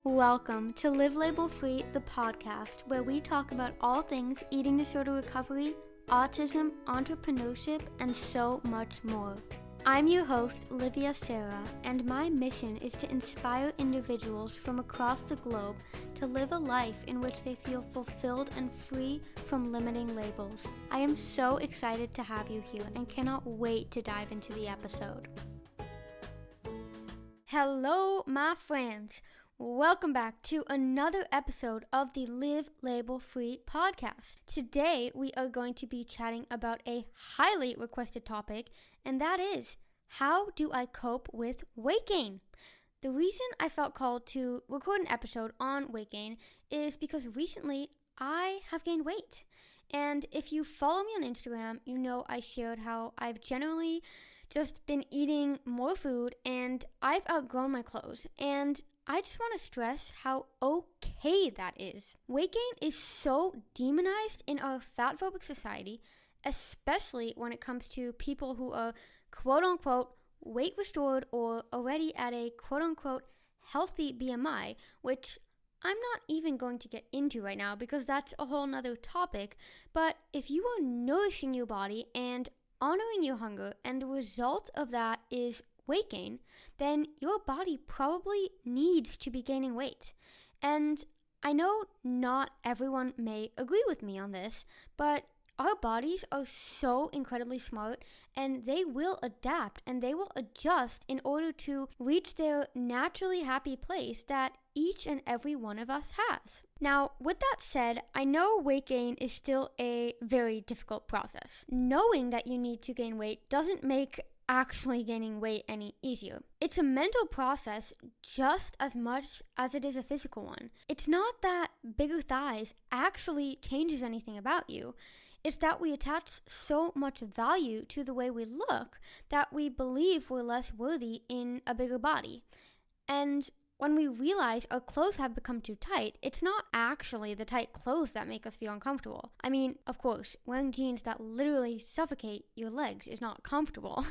Welcome to Live Label Free, the podcast, where we talk about all things eating disorder recovery, autism, entrepreneurship, and so much more. I'm your host, Livia Sarah, and my mission is to inspire individuals from across the globe to live a life in which they feel fulfilled and free from limiting labels. I am so excited to have you here and cannot wait to dive into the episode. Hello, my friends. Welcome back to another episode of the Live Label Free podcast. Today, we are going to be chatting about a highly requested topic, and that is, how do I cope with weight gain? The reason I felt called to record an episode on weight gain is because recently I have gained weight. And if you follow me on Instagram, you know I shared how I've generally just been eating more food and I've outgrown my clothes. And I just want to stress how okay that is. Weight gain is so demonized in our fat-phobic society, especially when it comes to people who are quote-unquote weight restored or already at a quote-unquote healthy BMI, which I'm not even going to get into right now because that's a whole nother topic. But if you are nourishing your body and honoring your hunger, and the result of that is weight gain, then your body probably needs to be gaining weight. And I know not everyone may agree with me on this, but our bodies are so incredibly smart and they will adapt and they will adjust in order to reach their naturally happy place that each and every one of us has. Now, with that said, I know weight gain is still a very difficult process. Knowing that you need to gain weight doesn't make actually gaining weight any easier. It's a mental process just as much as it is a physical one. It's not that bigger thighs actually changes anything about you. It's that we attach so much value to the way we look that we believe we're less worthy in a bigger body. And when we realize our clothes have become too tight, it's not actually the tight clothes that make us feel uncomfortable. I mean, of course, wearing jeans that literally suffocate your legs is not comfortable.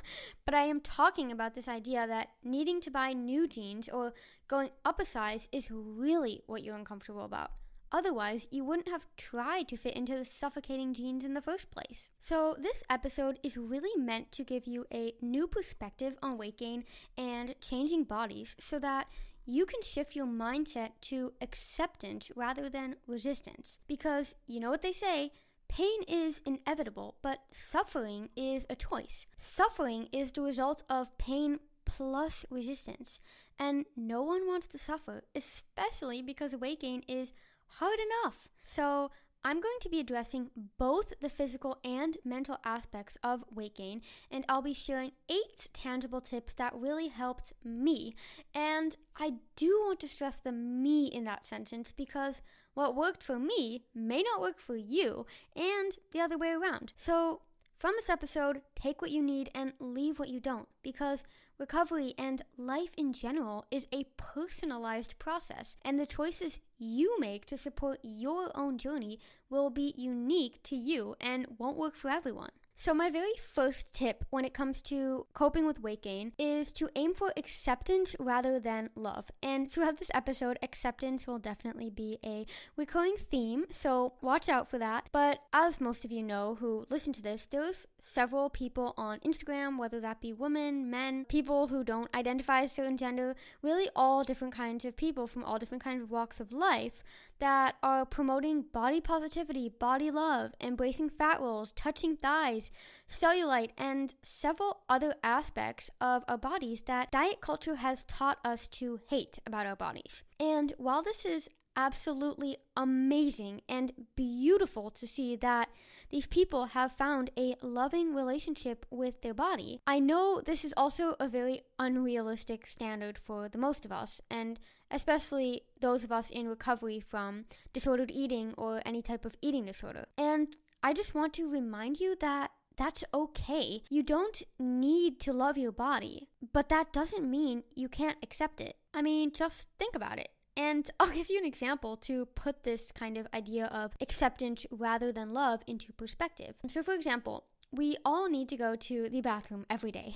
But I am talking about this idea that needing to buy new jeans or going up a size is really what you're uncomfortable about. Otherwise, you wouldn't have tried to fit into the suffocating jeans in the first place. So this episode is really meant to give you a new perspective on weight gain and changing bodies so that you can shift your mindset to acceptance rather than resistance. Because you know what they say, pain is inevitable, but suffering is a choice. Suffering is the result of pain plus resistance. And no one wants to suffer, especially because weight gain is hard enough. So I'm going to be addressing both the physical and mental aspects of weight gain, and I'll be sharing 8 tangible tips that really helped me. And I do want to stress the me in that sentence because what worked for me may not work for you, and the other way around. So from this episode, take what you need and leave what you don't, because recovery and life in general is a personalized process, and the choices you make to support your own journey will be unique to you and won't work for everyone. So my very first tip when it comes to coping with weight gain is to aim for acceptance rather than love. And throughout this episode, acceptance will definitely be a recurring theme, so watch out for that. But as most of you know who listen to this, there's several people on Instagram, whether that be women, men, people who don't identify as a certain gender, really all different kinds of people from all different kinds of walks of life that are promoting body positivity, body love, embracing fat rolls, touching thighs, cellulite, and several other aspects of our bodies that diet culture has taught us to hate about our bodies. And while this is absolutely amazing and beautiful to see that these people have found a loving relationship with their body, I know this is also a very unrealistic standard for the most of us, and especially those of us in recovery from disordered eating or any type of eating disorder. And I just want to remind you that that's okay. You don't need to love your body, but that doesn't mean you can't accept it. I mean, just think about it. And I'll give you an example to put this kind of idea of acceptance rather than love into perspective. So for example, we all need to go to the bathroom every day.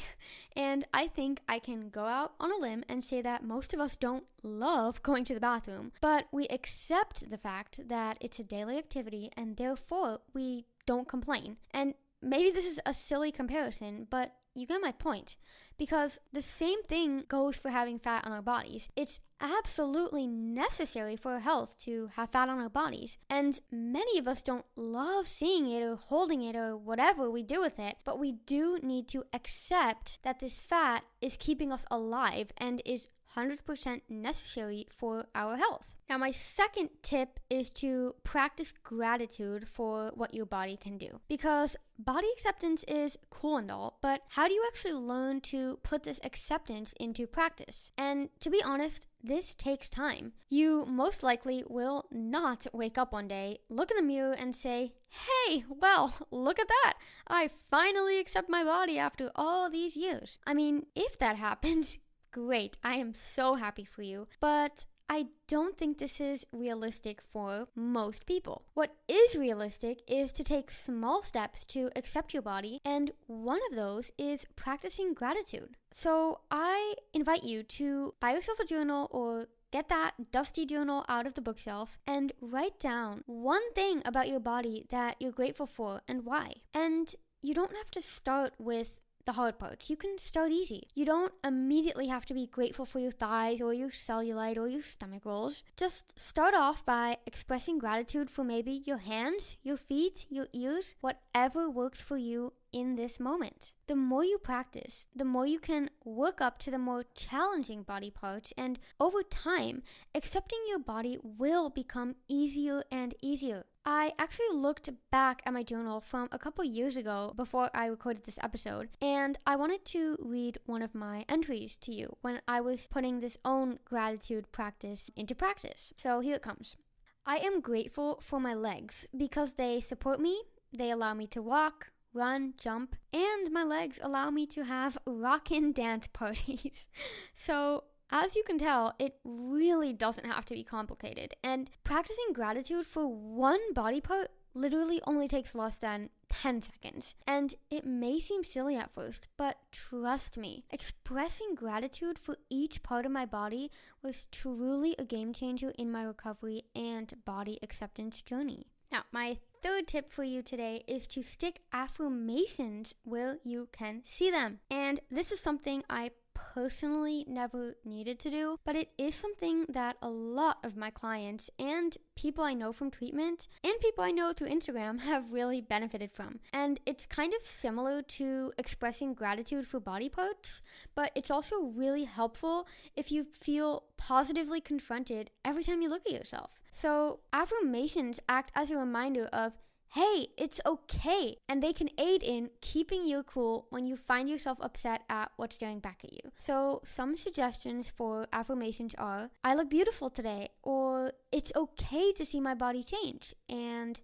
And I think I can go out on a limb and say that most of us don't love going to the bathroom, but we accept the fact that it's a daily activity and therefore we don't complain. And maybe this is a silly comparison, but you get my point. Because the same thing goes for having fat on our bodies. It's absolutely necessary for our health to have fat on our bodies. And many of us don't love seeing it or holding it or whatever we do with it, but we do need to accept that this fat is keeping us alive and is 100% necessary for our health. Now, my second tip is to practice gratitude for what your body can do. Because body acceptance is cool and all, but how do you actually learn to put this acceptance into practice? And to be honest, this takes time. You most likely will not wake up one day, look in the mirror and say, hey, well, look at that. I finally accept my body after all these years. I mean, if that happens, great. I am so happy for you. But I don't think this is realistic for most people. What is realistic is to take small steps to accept your body, and one of those is practicing gratitude. So I invite you to buy yourself a journal or get that dusty journal out of the bookshelf and write down one thing about your body that you're grateful for and why. And you don't have to start with the hard parts. You can start easy. You don't immediately have to be grateful for your thighs or your cellulite or your stomach rolls. Just start off by expressing gratitude for maybe your hands, your feet, your ears, whatever works for you in this moment. The more you practice, the more you can work up to the more challenging body parts, and over time, accepting your body will become easier and easier. I actually looked back at my journal from a couple years ago before I recorded this episode, and I wanted to read one of my entries to you when I was putting this own gratitude practice into practice. So here it comes. I am grateful for my legs because they support me, they allow me to walk, run, jump, and my legs allow me to have rockin' dance parties. So as you can tell, it really doesn't have to be complicated, and practicing gratitude for one body part literally only takes less than 10 seconds. And it may seem silly at first, but trust me, expressing gratitude for each part of my body was truly a game changer in my recovery and body acceptance journey. Now, my third tip for you today is to stick affirmations where you can see them. And this is something I personally never needed to do, but it is something that a lot of my clients and people I know from treatment and people I know through Instagram have really benefited from. And it's kind of similar to expressing gratitude for body parts, but it's also really helpful if you feel positively confronted every time you look at yourself. So affirmations act as a reminder of, hey, it's okay, and they can aid in keeping you cool when you find yourself upset at what's staring back at you. So some suggestions for affirmations are, I look beautiful today, or it's okay to see my body change, and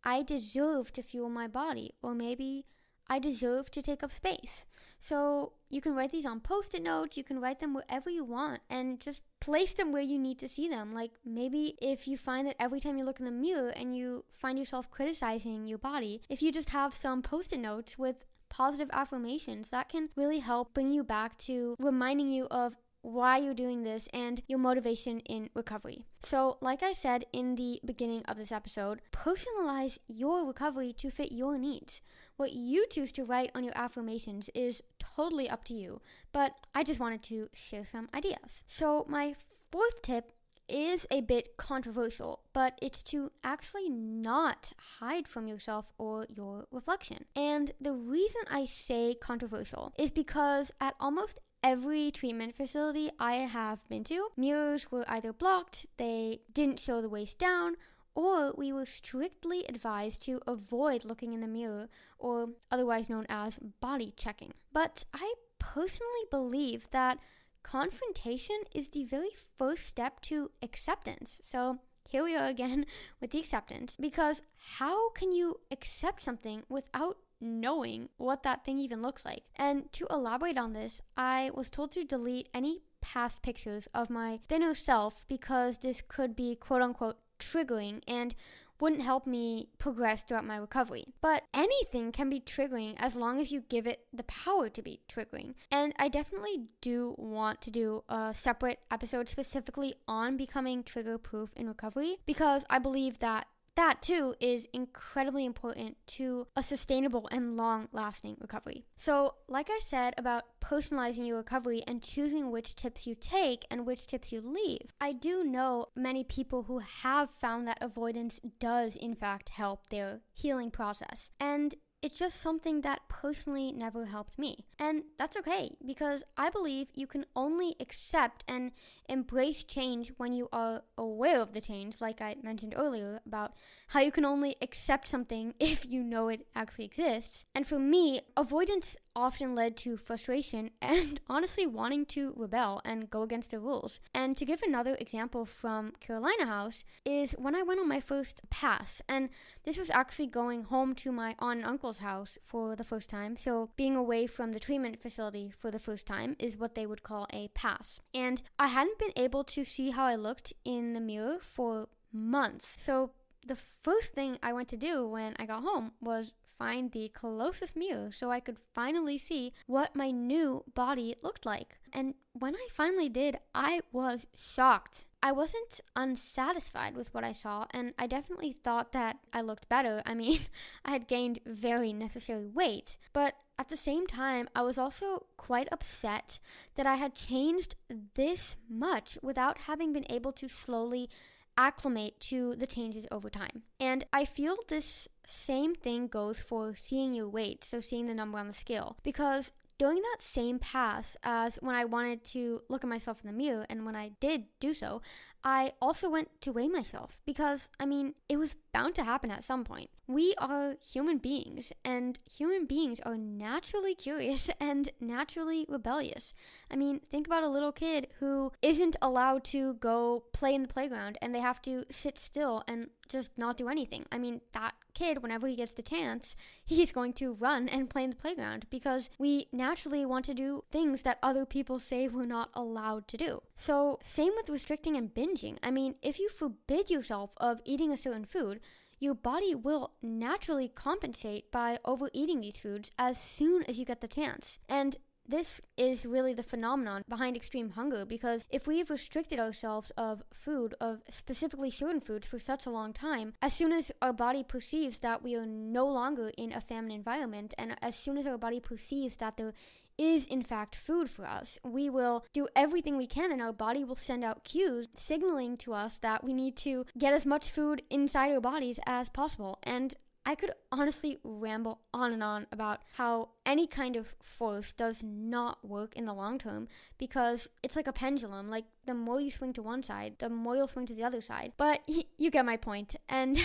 I deserve to fuel my body, or maybe I deserve to take up space. So you can write these on Post-it notes, you can write them wherever you want, and just place them where you need to see them. Like maybe if you find that every time you look in the mirror and you find yourself criticizing your body, if you just have some Post-it notes with positive affirmations, that can really help bring you back to reminding you of why you're doing this and your motivation in recovery. So like I said in the beginning of this episode, personalize your recovery to fit your needs. What you choose to write on your affirmations is totally up to you, but I just wanted to share some ideas. So my fourth tip is a bit controversial, but it's to actually not hide from yourself or your reflection. And the reason I say controversial is because at almost every treatment facility I have been to, mirrors were either blocked, they didn't show the waist down, or we were strictly advised to avoid looking in the mirror, or otherwise known as body checking. But I personally believe that confrontation is the very first step to acceptance. So here we are again with the acceptance, because how can you accept something without knowing what that thing even looks like? And to elaborate on this, I was told to delete any past pictures of my thinner self because this could be quote unquote triggering, and wouldn't help me progress throughout my recovery. But anything can be triggering as long as you give it the power to be triggering. And I definitely do want to do a separate episode specifically on becoming trigger proof in recovery, because I believe that too is incredibly important to a sustainable and long-lasting recovery. So, like I said about personalizing your recovery and choosing which tips you take and which tips you leave, I do know many people who have found that avoidance does in fact help their healing process. And it's just something that personally never helped me. And that's okay, because I believe you can only accept and embrace change when you are aware of the change, like I mentioned earlier about how you can only accept something if you know it actually exists. And for me, avoidance often led to frustration and honestly wanting to rebel and go against the rules. And to give another example from Carolina House is when I went on my first pass, and this was actually going home to my aunt and uncle's house for the first time. So being away from the treatment facility for the first time is what they would call a pass. And I hadn't been able to see how I looked in the mirror for months. So the first thing I went to do when I got home was find the closest mirror so I could finally see what my new body looked like. And when I finally did, I was shocked. I wasn't unsatisfied with what I saw, and I definitely thought that I looked better. I mean, I had gained very necessary weight, but at the same time, I was also quite upset that I had changed this much without having been able to slowly acclimate to the changes over time. And I feel this same thing goes for seeing your weight, so seeing the number on the scale, because during that same path as when I wanted to look at myself in the mirror, and when I did do so, I also went to weigh myself, because, I mean, it was bound to happen at some point. We are human beings, and human beings are naturally curious and naturally rebellious. I mean, think about a little kid who isn't allowed to go play in the playground, and they have to sit still and just not do anything. I mean, that kid, whenever he gets the chance, he's going to run and play in the playground, because we naturally want to do things that other people say we're not allowed to do. So, same with restricting and binging. I mean, if you forbid yourself of eating a certain food, your body will naturally compensate by overeating these foods as soon as you get the chance. And this is really the phenomenon behind extreme hunger, because if we've restricted ourselves of food, of specifically certain foods for such a long time, as soon as our body perceives that we are no longer in a famine environment, and as soon as our body perceives that there is in fact food for us, we will do everything we can, and our body will send out cues signaling to us that we need to get as much food inside our bodies as possible. And I could honestly ramble on and on about how any kind of force does not work in the long term, because it's like a pendulum. Like, the more you swing to one side, the more you'll swing to the other side. But you get my point. And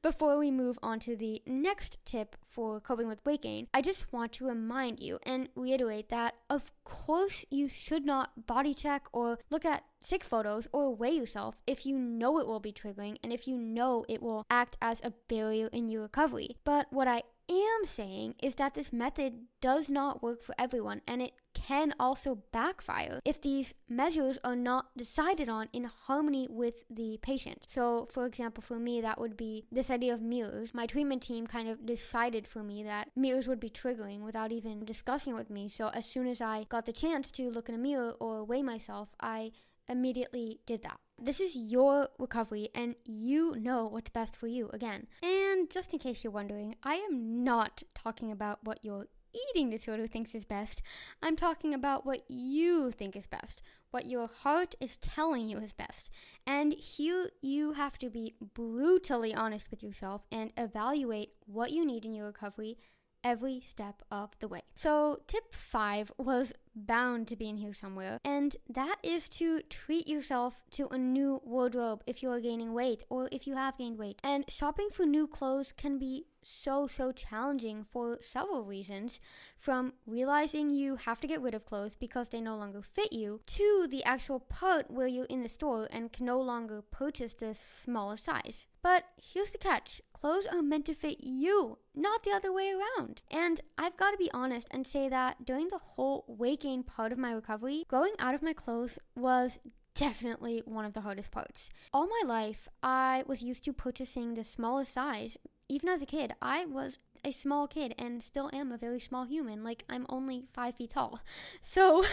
before we move on to the next tip for coping with weight gain, I just want to remind you and reiterate that, of course, you should not body check or look at sick photos or weigh yourself if you know it will be triggering and if you know it will act as a barrier in your recovery. But what I am saying is that this method does not work for everyone, and it can also backfire if these measures are not decided on in harmony with the patient. So, for example, for me, that would be this idea of mirrors. My treatment team kind of decided for me that mirrors would be triggering without even discussing it with me. So as soon as I got the chance to look in a mirror or weigh myself, I immediately did that. This is your recovery, and you know what's best for you, again. And just in case you're wondering, I am not talking about what your eating disorder thinks is best. I'm talking about what you think is best, what your heart is telling you is best. And here you have to be brutally honest with yourself and evaluate what you need in your recovery every step of the way. So tip 5 was bound to be in here somewhere, and that is to treat yourself to a new wardrobe if you are gaining weight or if you have gained weight. And shopping for new clothes can be so challenging for several reasons, from realizing you have to get rid of clothes because they no longer fit you, to the actual part where you're in the store and can no longer purchase the smallest size. But here's the catch. Clothes are meant to fit you, not the other way around. And I've got to be honest and say that during the whole weight gain part of my recovery, growing out of my clothes was definitely one of the hardest parts. All my life, I was used to purchasing the smallest size. Even as a kid, I was a small kid and still am a very small human. Like, I'm only 5 feet tall. So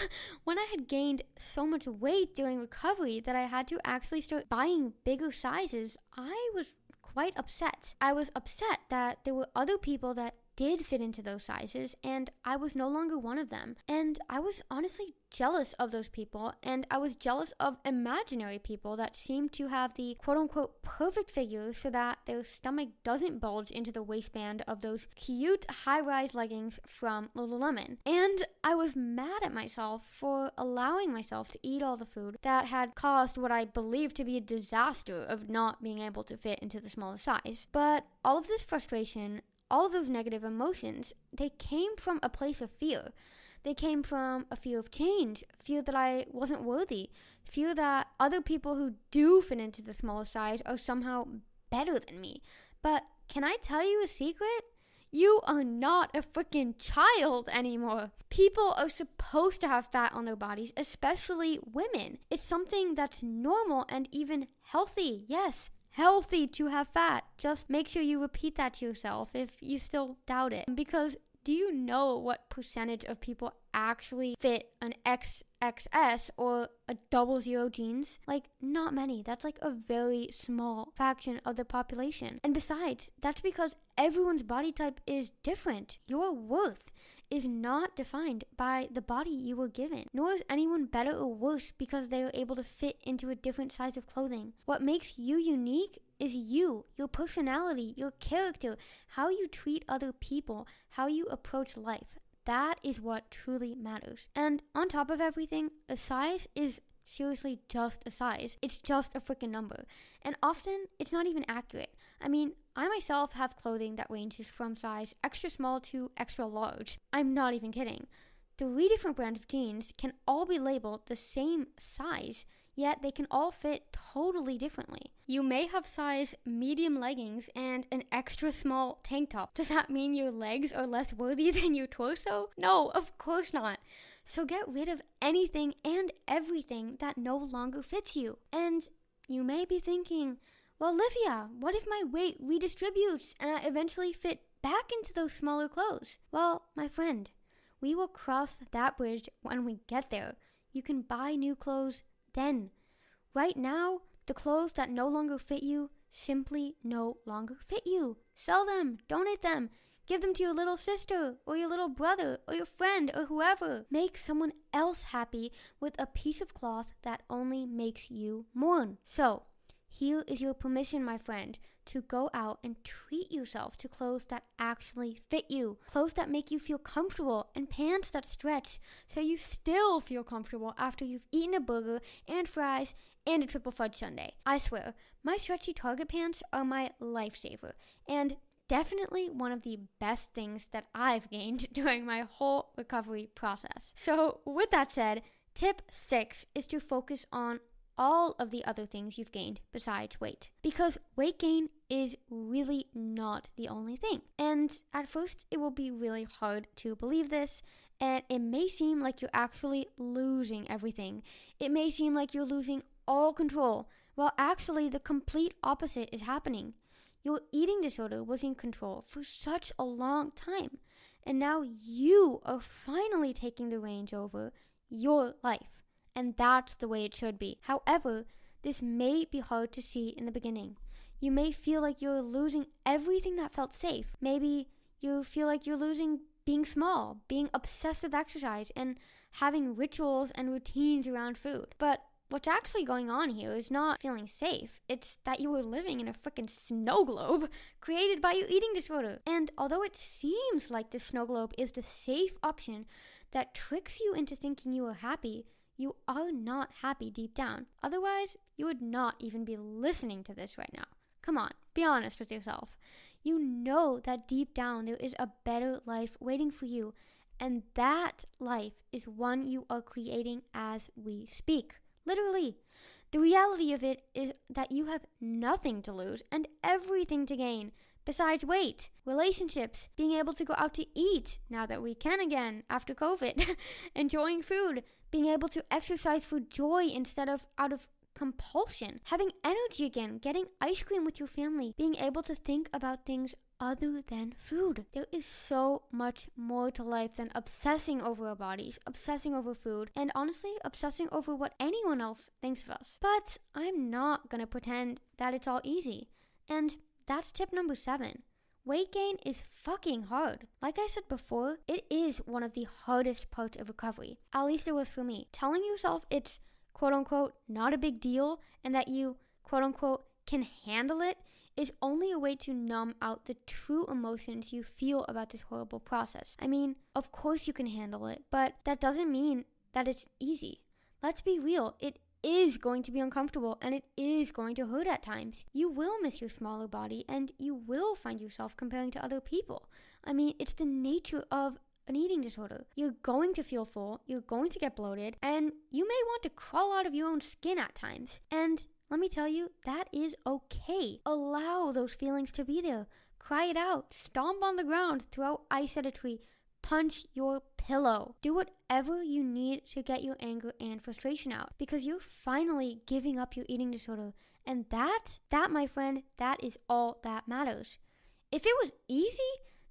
when I had gained so much weight during recovery that I had to actually start buying bigger sizes, I was quite upset. I was upset that there were other people that did fit into those sizes, and I was no longer one of them. And I was honestly jealous of those people, and I was jealous of imaginary people that seemed to have the quote-unquote perfect figure so that their stomach doesn't bulge into the waistband of those cute high-rise leggings from Lululemon. And I was mad at myself for allowing myself to eat all the food that had caused what I believed to be a disaster of not being able to fit into the smallest size. But all of this frustration, all of those negative emotions, they came from a place of fear. They came from a fear of change, fear that I wasn't worthy, fear that other people who do fit into the smallest size are somehow better than me. But can I tell you a secret? You are not a freaking child anymore. People are supposed to have fat on their bodies, especially women. It's something that's normal and even healthy. Yes, healthy to have fat. Just make sure you repeat that to yourself if you still doubt it. Because do you know what percentage of people actually fit an XXS or a 00 jeans? Like, not many. That's like a very small fraction of the population. And besides, that's because everyone's body type is different. Your worth is not defined by the body you were given, nor is anyone better or worse because they are able to fit into a different size of clothing. What makes you unique is you, your personality, your character, how you treat other people, how you approach life. That is what truly matters. And on top of everything, a size is seriously just a size. It's just a freaking number. And often, it's not even accurate. I mean, I myself have clothing that ranges from size extra small to extra large. I'm not even kidding. 3 different brands of jeans can all be labeled the same size, yet they can all fit totally differently. You may have size medium leggings and an extra small tank top. Does that mean your legs are less worthy than your torso? No, of course not. So get rid of anything and everything that no longer fits you. And you may be thinking, well, Livia, what if my weight redistributes and I eventually fit back into those smaller clothes? Well, my friend, we will cross that bridge when we get there. You can buy new clothes then. Right now, the clothes that no longer fit you simply no longer fit you. Sell them, donate them, give them to your little sister or your little brother or your friend or whoever. Make someone else happy with a piece of cloth that only makes you mourn. So, here is your permission, my friend, to go out and treat yourself to clothes that actually fit you. Clothes that make you feel comfortable and pants that stretch so you still feel comfortable after you've eaten a burger and fries and a triple fudge sundae. I swear, my stretchy Target pants are my lifesaver and definitely one of the best things that I've gained during my whole recovery process. So with that said, tip 6 is to focus on all of the other things you've gained besides weight. Because weight gain is really not the only thing. And at first, it will be really hard to believe this, and it may seem like you're actually losing everything. It may seem like you're losing all control, while actually the complete opposite is happening. Your eating disorder was in control for such a long time, and now you are finally taking the reins over your life. And that's the way it should be. However, this may be hard to see in the beginning. You may feel like you're losing everything that felt safe. Maybe you feel like you're losing being small, being obsessed with exercise, and having rituals and routines around food. But what's actually going on here is not feeling safe. It's that you were living in a freaking snow globe created by your eating disorder. And although it seems like the snow globe is the safe option that tricks you into thinking you are happy, you are not happy deep down. Otherwise, you would not even be listening to this right now. Come on, be honest with yourself. You know that deep down there is a better life waiting for you, and that life is one you are creating as we speak. Literally. The reality of it is that you have nothing to lose and everything to gain besides weight, relationships, being able to go out to eat now that we can again after COVID, enjoying food, being able to exercise for joy instead of out of compulsion, having energy again, getting ice cream with your family, being able to think about things other than food. There is so much more to life than obsessing over our bodies, obsessing over food, and honestly, obsessing over what anyone else thinks of us. But I'm not gonna pretend that it's all easy. And that's tip number 7. Weight gain is fucking hard. Like I said before, it is one of the hardest parts of recovery. At least it was for me. Telling yourself it's quote unquote not a big deal and that you quote unquote can handle it is only a way to numb out the true emotions you feel about this horrible process. I mean, of course you can handle it, but that doesn't mean that it's easy. Let's be real, it is going to be uncomfortable and it is going to hurt at times. You will miss your smaller body and you will find yourself comparing to other people. I mean, it's the nature of an eating disorder. You're going to feel full, you're going to get bloated, and you may want to crawl out of your own skin at times. And let me tell you, that is okay. Allow those feelings to be there. Cry it out. Stomp on the ground. Throw ice at a tree. Punch your pillow. Do whatever you need to get your anger and frustration out because you're finally giving up your eating disorder. And that, my friend, that is all that matters. If it was easy,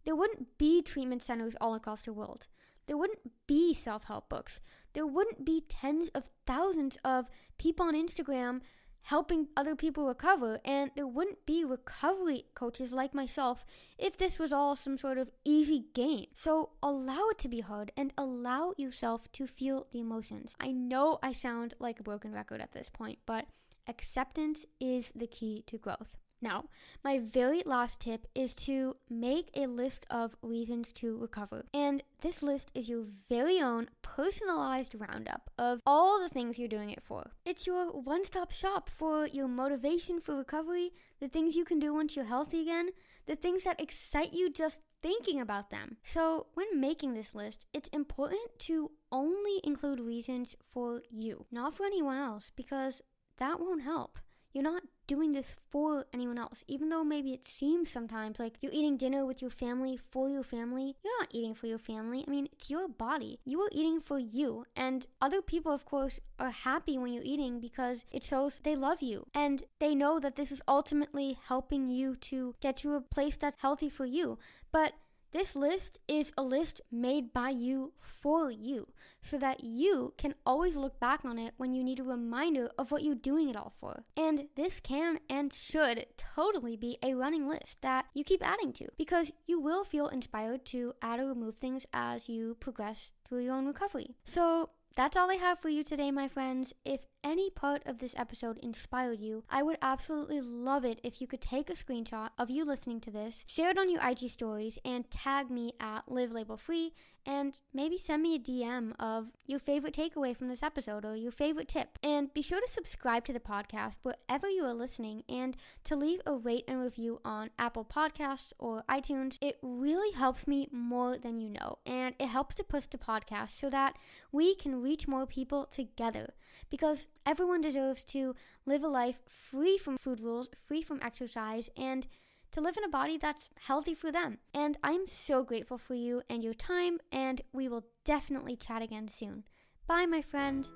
there wouldn't be treatment centers all across the world. There wouldn't be self-help books. There wouldn't be tens of thousands of people on Instagram helping other people recover, and there wouldn't be recovery coaches like myself if this was all some sort of easy game. So allow it to be hard and allow yourself to feel the emotions. I know I sound like a broken record at this point, but acceptance is the key to growth. Now, my very last tip is to make a list of reasons to recover. And this list is your very own personalized roundup of all the things you're doing it for. It's your one-stop shop for your motivation for recovery, the things you can do once you're healthy again, the things that excite you just thinking about them. So when making this list, it's important to only include reasons for you, not for anyone else, because that won't help. You're not doing this for anyone else, even though maybe it seems sometimes like you're eating dinner with your family for your family. You're not eating for your family. I mean, it's your body. You are eating for you. And other people, of course, are happy when you're eating because it shows they love you. And they know that this is ultimately helping you to get to a place that's healthy for you. But this list is a list made by you for you, so that you can always look back on it when you need a reminder of what you're doing it all for. And this can and should totally be a running list that you keep adding to, because you will feel inspired to add or remove things as you progress through your own recovery. So that's all I have for you today, my friends. If any part of this episode inspired you, I would absolutely love it if you could take a screenshot of you listening to this, share it on your IG stories, and tag me at Live Label Free, and maybe send me a DM of your favorite takeaway from this episode or your favorite tip. And be sure to subscribe to the podcast wherever you are listening and to leave a rate and review on Apple Podcasts or iTunes. It really helps me more than you know, and it helps to push the podcast so that we can reach more people together, because everyone deserves to live a life free from food rules, free from exercise, and to live in a body that's healthy for them. And I'm so grateful for you and your time, and we will definitely chat again soon. Bye, my friend.